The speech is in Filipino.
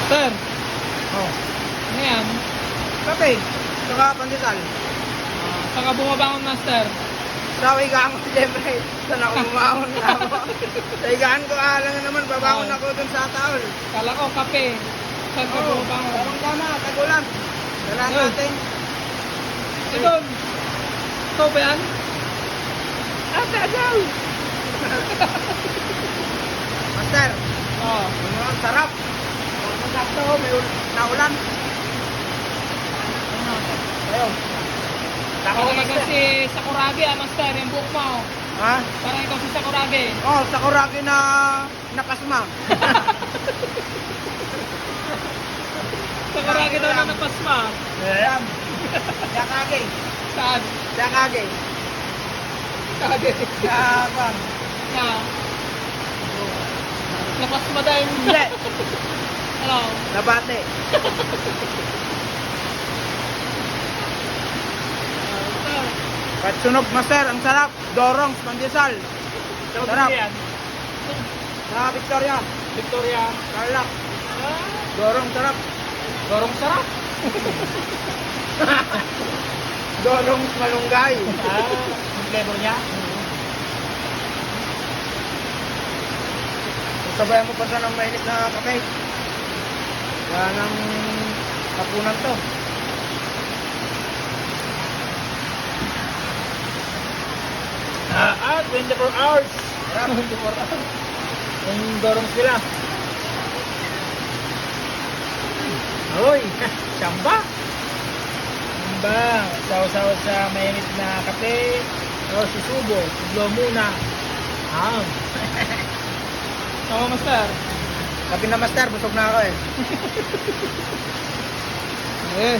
Sir, Oh. ano yan? Kape. Saka pandesal. Saan ka bumabangon, Master? Sa higaan ko, siyempre. Saan ako umahon na ako. Sa higaan ko, lang naman, babangon ako dun sa taol. Kala ko, kape. Saan ka bumabangon? Tamang-tama, tagulan. Dalaan Ayun. natin. Ito. Ito ba yan? Agaw! Master, Oo. ang sarap. Masakto, may naulan. Ayun. Parang ikaw si Sakuragi, Master, yung buhok mo. Ha? Parang ikaw si Sakuragi. Oh, Sakuragi na napasma. Sakuragi daw na napasma. Ayan. Yakage. Saan? Yakage. Kage. Yakan. Na. Napasma daw yung... Hindi. Ano? Nabate. Sir. Patsunog, master. Ang sarap. Dorong, pandesal. Sarap. Yan. Sa Victoria. Victoria. Tarlac. Ah, Dorong, sarap. Dorong sarap. Dorong, malunggay. Yung flavor niya. Sabayan mo pa sa ng mainit na kape. Kaya ng kapunan to. Ah, 24 hours. Sarap. 24 hours. Yung dorong sila. Hoy, samba. Samba. Saw-saw sa mainit na kape. O susubo. Sublo muna. Oo, Master. Kape na master, busog na ako eh. Eh.